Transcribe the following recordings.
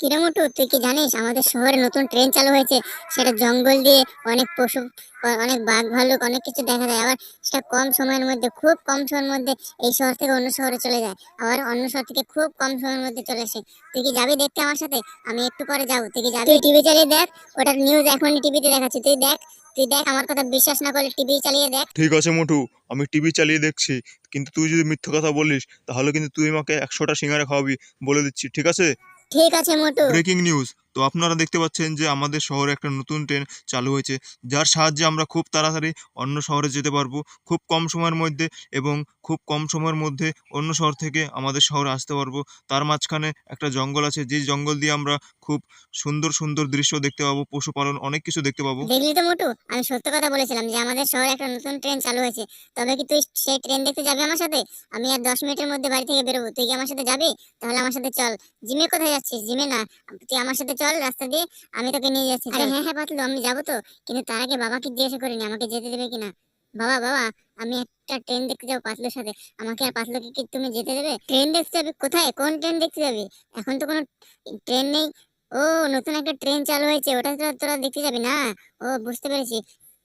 কিরে মোটু, তুই কি জানিস আমাদের শহরে নতুন ট্রেন চালু হয়েছে? সেটা জঙ্গল দিয়ে অনেক পশু, অনেক বাঘ ভাল্লুক অনেক কিছু দেখা যায়। আবার সেটা কম সময়ের মধ্যে, খুব কম সময়ের মধ্যে এই শহর থেকে অন্য শহরে চলে যায়, আবার অন্য শহর থেকে খুব কম সময়ের মধ্যে চলে আসে। তুই কি যাবি দেখতে আমার সাথে? আমি একটু পরে যাবো, তুই কি যাবি? তুই টিভি চালিয়ে দেখ, ওটার নিউজ এখনই টিভিতে দেখাচ্ছে, তুই দেখ। তুই দেখ, আমার কথা বিশ্বাস না করলে টিভি চালিয়ে দেখ। ঠিক আছে মোটু, আমি টিভি চালিয়ে দেখছি। কিন্তু তুই যদি মিথ্যে কথা বলিস তাহলে কিন্তু তুই আমাকে 100টা সিঙ্গারা খাওয়াবি, বলে দিচ্ছি, ঠিক আছে? ঠিক আছে মোটু। Breaking news. তো আপনারা দেখতে পাচ্ছেন যে আমাদের শহরে একটা নতুন ট্রেন চালু হয়েছে, যার সাহায্যে আমরা খুব তাড়াতাড়ি অন্য শহরে যেতে পারবো, খুব কম সময়ের মধ্যে। এবং খুব কম সময়ের মধ্যে অন্য শহর থেকে আমাদের শহরে আসতে পারবো। তার মাঝখানে একটা জঙ্গল আছে, যে জঙ্গল দিয়ে আমরা খুব সুন্দর সুন্দর দৃশ্য দেখতে পাবো, পশুপালন অনেক কিছু দেখতে পাবো। দেখলি তো মোটু, আমি সত্য কথা বলেছিলাম যে আমাদের শহরে একটা নতুন ট্রেন চালু হয়েছে। তবে কি তুই সেই ট্রেন দেখতে যাবি আমার সাথে? আমি আর 10 মিনিটের মধ্যে বাড়ি থেকে বেরোবো, তুই কি আমার সাথে যাবি? তাহলে আমার সাথে চল। জিমে কোথায় যাচ্ছিস? জিমে না, তুই আমার সাথে চল রাস্তা দিয়ে, আমি তোকে নিয়ে যাচ্ছি। আরে হ্যাঁ হ্যাঁ পাতলু, আমি যাবো তো, কিন্তু তার আগে বাবাকে জিজ্ঞাসা করিনি আমাকে যেতে দেবে কিনা। বাবা বাবা, আমি একটা ট্রেন দেখতে যাবো পাতলুর সাথে, আমাকে আর পাতলুকে কি তুমি যেতে দেবে? ট্রেন দেখতে যাবি? কোথায়, কোন ট্রেন দেখতে যাবি? এখন তো কোনো ট্রেন নেই। ও, নতুন একটা ট্রেন চালু হয়েছে, ওটা তোরা তোরা দেখতে যাবি না? ও, বুঝতে পেরেছি।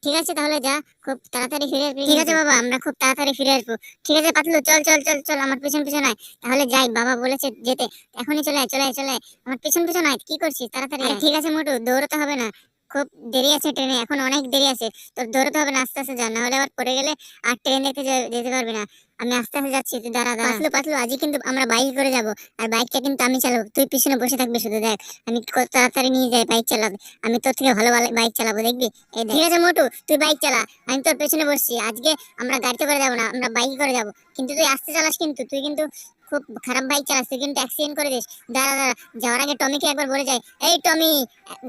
ঠিক আছে তাহলে যা, খুব তাড়াতাড়ি ফিরে আসবি। ঠিক আছে বাবা, আমরা খুব তাড়াতাড়ি ফিরে আসবো। ঠিক আছে পাতলু, চল চল চল চল, আমার পিছন পিছন আয়। তাহলে যাই, বাবা বলেছে যেতে। এখনই চলে আয়, চলে আয়, চলে আয়। আমার পিছন পিছন আয়, কি করছিস? তাড়াতাড়ি আয়। ঠিক আছে মোটু, দৌড়তে হবে না, খুব দেরি আছে ট্রেনে, এখন অনেক দেরি আছে। তোর দৌড়তে হবে না, আস্তে আস্তে যা, না হলে আবার পড়ে গেলে আর ট্রেন দেখতে যেতে পারবি না। আমি আস্তে আস্তে যাচ্ছি, তুই দাঁড়া দাঁড়া। পাতলু পাতলু, আজকে কিন্তু আমরা বাইক করে যাব, আর বাইকটা কিন্তু আমি চালাবো, তুই পিছনে বসে থাকবি শুধু, দেখ আমি কত তাড়াতাড়ি নিয়ে যাই বাইক চালাতে। আমি তোর থেকে ভালো বাইক চালাবো, দেখবি। এই দেখ। ঠিক আছে মোটু, তুই বাইক চালা, আমি তোর পেছনে বসছি। আজকে আমরা গাড়িতে করে যাবো না, আমরা বাইক করে যাবো। কিন্তু তুই আস্তে চালাস, কিন্তু তুই কিন্তু খুব খারাপ বাইক চালাস, তুই কিন্তু অ্যাক্সিডেন্ট করে দিস। দাঁড়া দাঁড়া, যাওয়ার আগে টমিকে একবার বলে যাই, এই টমি,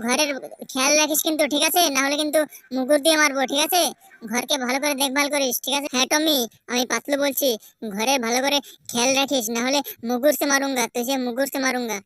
ঘরের খেয়াল রাখিস কিন্তু, ঠিক আছে? না হলে কিন্তু মুগুর দিয়ে মারবো, ঠিক আছে? ঘরকে ভালো করে দেখভাল করিস, ঠিক আছে? হ্যাঁ টমি, আমি পাতলু বলছি, ঘরে ভালো করে খেয়াল রাখিস, না হলে মুগুর সে মারুঙ্গা, তুঝে মুগুর সে মারুঙ্গা,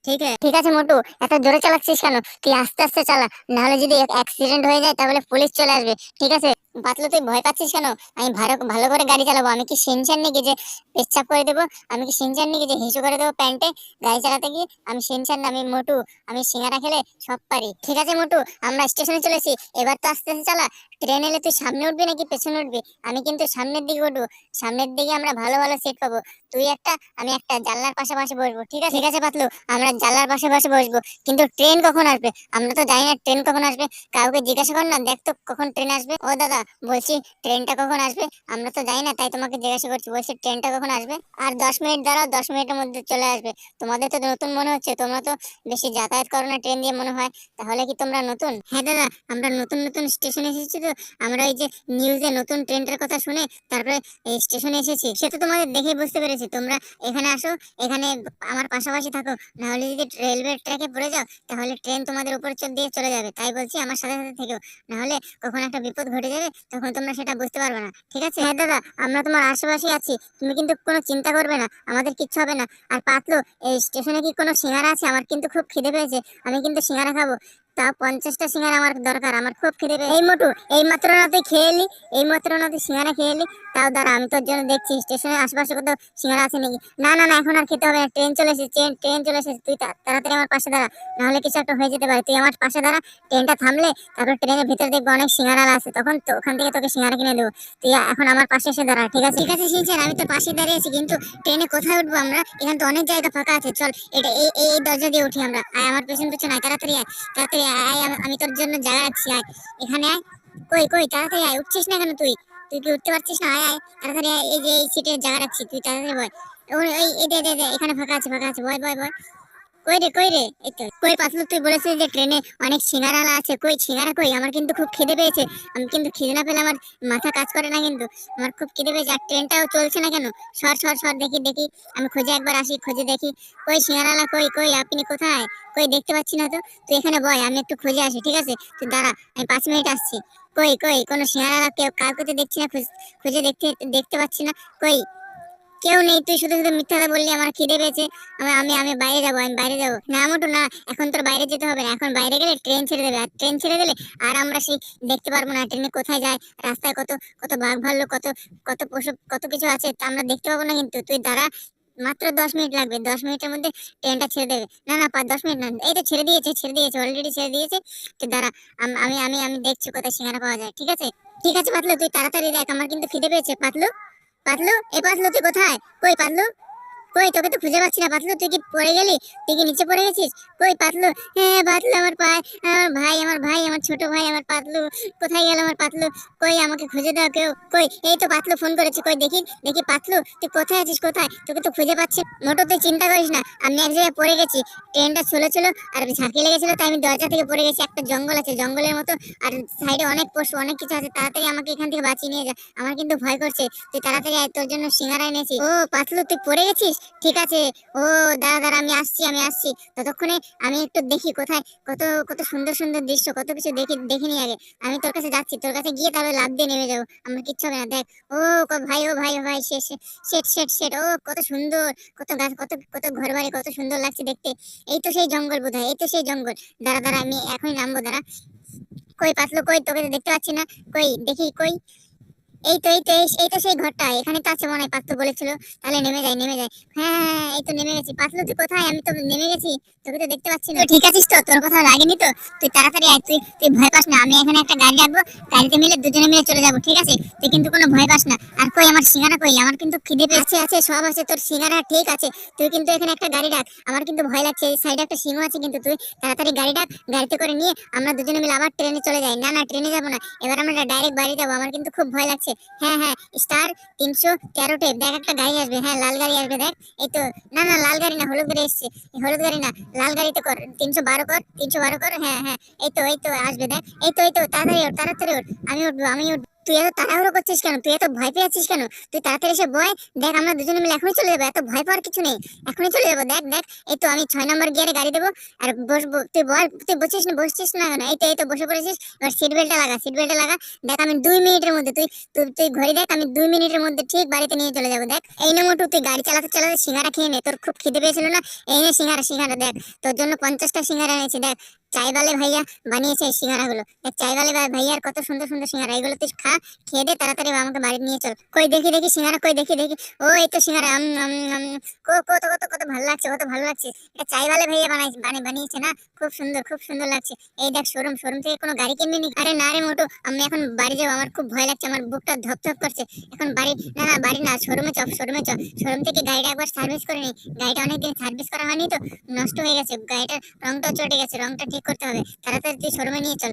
ঠিক আছে মোটু, এত জোরে চালাচ্ছিস কেন? তুই আস্তে আস্তে চালা, না হলে যদি অ্যাক্সিডেন্ট হয়ে যায় তাহলে পুলিশ চলে আসবে, ঠিক আছে? পাতলু, তুই ভয় পাচ্ছিস কেন? আমি ভালো ভালো করে গাড়ি চালাবো। আমি কি সিনচান নাকি যে পেচ্ছাপ করে দেবো? আমি কি সিনচান নাকি যে হিসু করে দেবো প্যান্টে গাড়ি চালাতে গিয়ে? আমি সিনচান না, আমি মোটু। আমি সিঙ্গারা খেলে সব পারি। ঠিক আছে মোটু, আমরা স্টেশনে চলেছি, এবার তো আস্তে আস্তে চালা। ট্রেন এলে তুই সামনে উঠবি নাকি পেছনে উঠবি? আমি কিন্তু সামনের দিকে উঠবো, সামনের দিকে আমরা ভালো ভালো সিট পাবো। তুই একটা, আমি একটা, জানলার পাশাপাশি বসবো, ঠিক আছে? ঠিক আছে পাতলু, আমরা জানলার পাশাপাশি বসবো। কিন্তু ট্রেন কখন আসবে আমরা তো জানি না, ট্রেন কখন আসবে? কাউকে জিজ্ঞাসা কর না, দেখ তো কখন ট্রেন আসবে। ও দাদা, বলছি ট্রেনটা কখন আসবে? আমরা তো জানি না, তাই তোমাকে জিজ্ঞাসা করছি, বলছি ট্রেনটা কখন আসবে? আর 10 মিনিট দাঁড়াও, 10 মিনিটের মধ্যে চলে আসবে। তোমাদের তো নতুন মনে হচ্ছে, তোমরা তো বেশি যাতায়াত করো না ট্রেন দিয়ে মনে হয়, তাহলে কি তোমরা নতুন? হ্যাঁ দাদা, আমরা নতুন নতুন স্টেশনে এসেছি তো, আমরা ওই যে নিউজে নতুন ট্রেনটার কথা শুনে তারপরে এই স্টেশনে এসেছি। সে তো তোমাদের দেখে বুঝতে পেরেছি, তোমরা এখানে আসো, এখানে আমার পাশাপাশি থাকো, না হলে যদি রেলওয়ে ট্র্যাকে পড়ে যাও তাহলে ট্রেন তোমাদের উপর দিয়ে চলে যাবে। তাই বলছি আমার সাথে সাথে থেকো, না হলে কখন একটা বিপদ ঘটে যাবে, তখন তোমরা সেটা বুঝতে পারবে না, ঠিক আছে? হ্যাঁ দাদা, আমরা তোমার আশেপাশে আছি, তুমি কিন্তু কোনো চিন্তা করবে না, আমাদের কিচ্ছু হবে না। আর পাতলু, এই স্টেশনে কি কোনো সিঙ্গারা আছে? আমার কিন্তু খুব খিদে পেয়েছে, আমি কিন্তু সিঙ্গারা খাবো। তাও 50টা সিঙ্গারা আমার দরকার, আমার খুব খিদে পেয়েছে। এই মোটু, এই মাত্র না তুই খেয়ে এলি, এই মাত্র না তুই সিঙ্গারা খেয়ে এলি, তাও দাঁড়া, আমি তোর জন্য দেখছি স্টেশনের আশেপাশে কোথাও সিঙ্গারা আছে নাকি। না না না, এখন আর খেতে হবে না, ট্রেন চলে এসেছে, ট্রেন চলে এসেছে। তুই তাড়াতাড়ি আমার পাশে দাঁড়া, না হলে কিছু একটা হয়ে যেতে পারে। তুই আমার পাশে দাঁড়া, ট্রেনটা থামলে তারপর ট্রেনের ভিতরে দেখবো অনেক সিঙ্গারা আছে, তখন তো ওখান থেকে তোকে সিঙ্গারা কিনে দেবো। তুই এখন আমার পাশে এসে দাঁড়া, ঠিক আছে? ঠিক আছে শিনচান, আমি তো পাশে দাঁড়িয়ে আছি, কিন্তু ট্রেনে কোথায় উঠবো আমরা? এখানে তো অনেক জায়গা ফাঁকা আছে, চল এটা এই এই এই দরজা দিয়ে উঠি আমরা। আয় আমার পেছন পেছন আয়, তাড়াতাড়ি আয়, তাড়াতাড়ি আয়, আয়, আমি তোর জন্য জায়গা রাখছি, আয় এখানে আয়। কই কই, তাড়াতাড়ি আয়, উঠছিস না কেন তুই? তুই কি উঠতে পারছিস না? আয় আয়, তাড়াতাড়ি আয়, এই যে এই সিটে জায়গা রাখছি, তুই তাড়াতাড়ি বয়। এই দে দে দে, এখানে ফাঁকা আছে, ফাঁকা আছে, বয় বয় বয়। কই রে কই রে, এই তো। কই পাতলু, তুই বলেছিস যে ট্রেনে অনেক সিঙ্গারালা আছে, কই সিঙ্গারা কই? আমার কিন্তু খুব খিদে পেয়েছে, আমি কিন্তু খিদে না পেলে আমার মাথা কাজ করে না কিন্তু। আমার খুব খিদে পেয়েছে, আর ট্রেনটাও চলছে না কেন? সর সর সর, দেখি দেখি, আমি খুঁজে একবার আসি, খুঁজে দেখি কই সিঙ্গারালা, কই কই, আপনি কোথায়? কই দেখতে পাচ্ছি না তো। তুই এখানে বয়, আমি একটু খুঁজে আসি, ঠিক আছে? তুই দাঁড়া, আমি 5 মিনিট আসছি। কই কই, কোনো সিঙ্গারালা কেউ কাউকে তো দেখছি না, খুঁজে দেখতে দেখতে পাচ্ছি না। কই, কেউ নেই, তুই শুধু শুধু মিথ্যা কথা বললি, আমার খিদে পেয়েছে, আমি আমি আমি বাইরে যাবো, আমি বাইরে যাবো। না মোটু না, এখন তোর বাইরে যেতে হবে না, এখন বাইরে গেলে ট্রেন ছেড়ে দেবে, আর ট্রেন ছেড়ে দিলে আর আমরা সেই দেখতে পারবো না ট্রেনে কোথায় যায়, রাস্তায় কত কত বাঘ ভাল্লুক, কত কত পশু, কত কিছু আছে, তা আমরা দেখতে পাবো না। কিন্তু তুই দাঁড়া, মাত্র 10 মিনিট লাগবে, 10 মিনিটের মধ্যে ট্রেনটা ছেড়ে দেবে। না না 10 মিনিট না, এই তো ছেড়ে দিয়েছে, অলরেডি ছেড়ে দিয়েছে। তো দাঁড়া, আমি দেখছি কোথায় সিঙ্গারা পাওয়া যায়। ঠিক আছে, ঠিক আছে পাতলু, তুই তাড়াতাড়ি দেখ, আমার কিন্তু খিদে পেয়েছে। পাতলু, পাতলু, এই পাতলু তুই কোথায়? কই পাতলু, কই তোকে তো খুঁজে পাচ্ছি না। পাতলু তুই কি পড়ে গেলি? তুই কি নিচে পড়ে গেছিস? কই পাতলু? হ্যাঁ পাতলু, আমার পায়ে, আমার ভাই, আমার ছোট ভাই, আমার পাতলু কোথায় গেল? আমার পাতলু কই? আমাকে খুঁজে দাও কেউ। কই? এই তো পাতলু ফোন করেছে, কই দেখি দেখি। পাতলু তুই কোথায় আছিস? কোথায়? তোকে তো খুঁজে পাচ্ছি। মোটো তুই চিন্তা করিস না, আমি এক জায়গায় পড়ে গেছি। ট্রেনটা ছিল আর ঝাঁকি লেগেছিল, তাই আমি দরজা থেকে পড়ে গেছি। একটা জঙ্গল আছে, জঙ্গলের মতো, আর সাইডে অনেক পশু, অনেক কিছু আছে। তাড়াতাড়ি আমাকে এখান থেকে বাঁচিয়ে নিয়ে যা, আমার কিন্তু ভয় করছে। তুই তাড়াতাড়ি আয়, তোর জন্য সিঙ্গারা এনেছি। ও পাতলু তুই পড়ে গেছিস? ঠিক আছে, ও দাঁড়া দাঁড়া, আমি আসছি। ততক্ষণে আমি একটু দেখি কোথায় কত কত সুন্দর সুন্দর দৃশ্য, কত কিছু দেখিনি আগে। আমি তোর কাছে যাচ্ছি, তোর কাছে গিয়ে তাহলে লাফ দিয়ে নেমে যাবো, আমার কিচ্ছু হবে না। দেখ, ও ভাই, ও ভাই, শেট, ও কত সুন্দর, কত গাছ, কত কত ঘর বাড়ি, কত সুন্দর লাগছে দেখতে। এই তো সেই জঙ্গল বোধহয়, এই তো সেই জঙ্গল। দাঁড়া দাঁড়া, আমি এখনই নামবো, দাঁড়া। কই পাতলু, কই তোকে তো দেখতে পাচ্ছি না। কই দেখি, কই? এই তো সেই ঘরটা, এখানে তো আছে মনে হয়, পাতলু বলেছিল। তাহলে নেমে যাই। হ্যাঁ, এই তো নেমে গেছি। পাতলু তুই কোথায়? আমি তো নেমে গেছি, তোকে তো দেখতে পাচ্ছি না। তুই ঠিক আছিস তো? তোর কথা লাগেনি তো? তুই তাড়াতাড়ি আয়, তুই ভয় পাস না। আমি এখানে একটা গাড়ি রাখবো, গাড়িতে মিলে দুজনে মিলে চলে যাবো, ঠিক আছে? তুই কিন্তু কোনো ভয় পাস না। আর কই আমার সিঙ্গারা কই? আমার কিন্তু খিদে পেয়েছে। আছে সব আছে, তোর সিঙ্গারা ঠিক আছে। তুই কিন্তু এখানে একটা গাড়ি রাখ, আমার কিন্তু ভয় লাগছে। এই সাইডে একটা সিংহ আছে, কিন্তু তুই তাড়াতাড়ি গাড়ি ডাক, গাড়িতে করে নিয়ে আমরা দুজনে মিলে আবার ট্রেনে চলে যাই। না না, ট্রেনে যাবো না, এবার আমরা ডাইরেক্ট বাড়ি যাবো। আমার কিন্তু খুব ভয় লাগছে। হ্যাঁ, স্টার 313 টেপ, দেখ একটা গাড়ি আসবে। হ্যাঁ, লাল গাড়ি আসবে, দেখ। এই তো, না না, লাল গাড়ি না, হলুদ গাড়ি এসছে। হলুদ গাড়ি না, লাল গাড়িতে কর, 312 কর। হ্যাঁ, এই তো আসবে, দেখ। এই তো তাড়াতাড়ি ওঠ। আমি উঠবো। তুই এত তাড়াহুড়ো করছিস কেন? তুই এত ভয় পেয়ে আছিস কেন? তুই তাড়াতাড়ি এসে বয়। দেখ, আমরা দুজনে মিলে এখনই চলে যাবো, এত ভয় পাওয়ার কিছু নেই, এখনই চলে যাবো। দেখ, এই তো আমি 6 নম্বর গিয়ারে গাড়ি দেবো আর বসবো। তুই বসছিস না কেন? এই তো বসে পড়েছিস। এবার সিট বেল্টটা লাগা। দেখ, আমি 2 মিনিটের মধ্যে, তুই ঘড়ি দেখ, আমি 2 মিনিটের মধ্যে ঠিক বাড়িতে নিয়ে চলে যাবো। দেখ, এই নে মোটু, তুই গাড়ি চালাতে চালাতে সিঙ্গারা খেয়ে নে, তোর খুব খিদে পেয়েছিল না? এই নে সিঙ্গারা, দেখ তোর জন্য 50টা সিঙ্গারা এনেছি। দেখ, চাইবালে ভাইয়া বানিয়েছে এই সিঙ্গারাগুলো। দেখ, চাইবালে ভাইয়ার কত সুন্দর সুন্দর সিঙ্গারা, এগুলো তুই খা, খেয়ে দে, তাড়াতাড়ি আমাকে বাড়ি নিয়ে চল। কই দেখি সিঙ্গারা, কই দেখি। ও এই তো সিঙ্গারা, কত কত কত ভালো লাগছে। এটা চাইবালে ভাইয়া বানিয়েছে না? খুব সুন্দর লাগছে। এই দেখ, শোরুম থেকে কোনো গাড়ি কিনবি নি? আরে না রে মোটু, আমি এখন বাড়ি যাবো, আমার খুব ভয় লাগছে, আমার বুকটা ধপধপ করছে। এখন বাড়ি না, শোরুমে চ। শোরুম থেকে গাড়িটা একবার সার্ভিস করে নি। গাড়িটা অনেকদিন সার্ভিস করা হয়নি তো, নষ্ট হয়ে গেছে। গাড়িটার রংটা চটে গেছে, রংটা ঠিক করতে হবে। তাড়াতাড়ি তুই শোরুমে নিয়ে চল,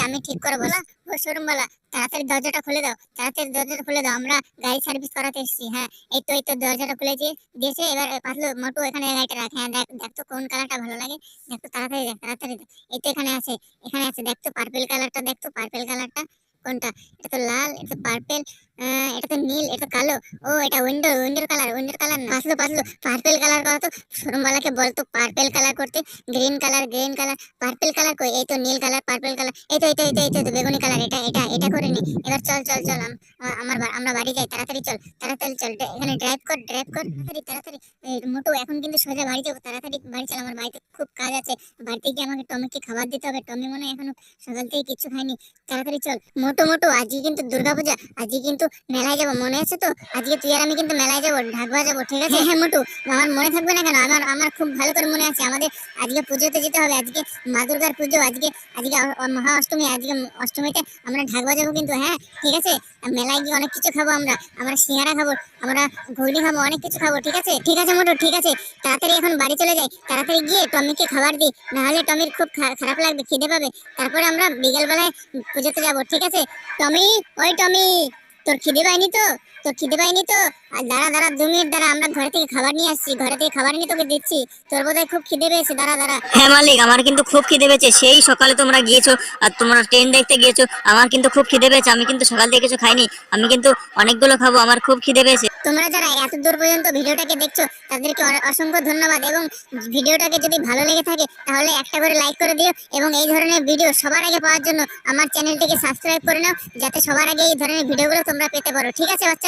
আমি ঠিক করে বলা। ও শোরুম বলা, তাড়াতাড়ি দরজাটা খুলে দাও, আমরা গাড়ি সার্ভিস করাতে এসেছি। হ্যাঁ, এই তো দরজাটা খুলে দিয়েছে। এবার পাতলু, মোটু এখানে গাড়িটা রাখ। হ্যাঁ, দেখ তো কোন কালারটা ভালো লাগে। দেখ তো, তাড়াতাড়ি দেখ। এই তো এখানে আছে। দেখ তো পার্পল কালারটা কোনটা? এটা তো লাল, এটা তো পার্পল, এটা তো নীল, এটা তো কালো। ও এটা উইন্ডোর কালার না। পাতলু পার্পল কালার করা তো। শোরুমওয়ালাকে বল তো পার্পল কালার করতে। গ্রিন কালার, পার্পল কালার কই? এই তো নীল কালার, পার্পল কালার, এই তো বেগুনি কালার। এটা করে নি। এবার চল, আমরা বাড়ি যাই। তাড়াতাড়ি চল। এখানে ড্রাইভ কর, তাড়াতাড়ি। মোটু এখন কিন্তু সোজা বাড়ি যাবো, তাড়াতাড়ি বাড়ি চল, আমার বাড়িতে খুব কাজ আছে। বাড়িতে গিয়ে আমাকে টমিকে খাবার দিতে হবে। টমি মনে হয় এখনো সকাল থেকে কিচ্ছু খায়নি। তাড়াতাড়ি চল। মোটু আজকে কিন্তু দুর্গাপূজা, আজকে কিন্তু মেলায় যাবো, মনে আছে তো? আজকে তুই আর আমি কিন্তু মেলায় যাবো, ঢাক বাজাবো, ঠিক আছে? হ্যাঁ মোটু, আমার মনে থাকবে না কেন? আমার খুব ভালো করে মনে আছে। আমাদের আজকে পুজোতে যেতে হবে, আজকে মা দুর্গার পুজো, আজকে মহা অষ্টমী, আজকে অষ্টমীতে আমরা ঢাক বাজাবো কিন্তু। হ্যাঁ ঠিক আছে, মেলায় গিয়ে অনেক কিছু খাবো, আমরা সিঙ্গারা খাবো, আমরা ঘুগনি খাবো, অনেক কিছু খাবো, ঠিক আছে? মোটু, ঠিক আছে। তাড়াতাড়ি এখন বাড়ি চলে যাই, তাড়াতাড়ি গিয়ে টমিকে খাবার দিই, নাহলে টমির খুব খারাপ লাগবে, খিদে পাবে। তারপরে আমরা বিকেল বেলায় পুজোতে যাবো, ঠিক আছে? টমি, ওই টমি, তোর খিদে পায়নি তো? আর দাঁড়া 2 মিনিট দাঁড়া, আমরা ঘরে থেকে খাবার নিয়ে আসছি, ঘরে থেকে খাবার নিয়ে তোকে দিচ্ছি। তোর বোধহয় খুব খিদে পেয়েছে, দাঁড়া। হ্যাঁ মালিক, আমার কিন্তু খুব খিদে পেয়েছে। সেই সকালে তোমরা গিয়েছো আর তোমরা ট্রেন দেখতে গিয়েছো, আমার কিন্তু খুব খিদে পেয়েছে। আমি কিন্তু সকাল থেকে কিছু খাইনি, আমি কিন্তু অনেকগুলো খাবো, আমার খুব খিদে পেয়েছে। তোমরা যারা এত দূর পর্যন্ত ভিডিওটাকে দেখছো, তাদেরকে অসংখ্য ধন্যবাদ। এবং ভিডিওটাকে যদি ভালো লেগে থাকে তাহলে একটা করে লাইক করে দিও, এবং এই ধরনের ভিডিও সবার আগে পাওয়ার জন্য আমার চ্যানেলটিকে সাবস্ক্রাইব করে নাও, যাতে সবার আগে এই ধরনের ভিডিওগুলো তোমরা পেতে পারো, ঠিক আছে বাচ্চারা?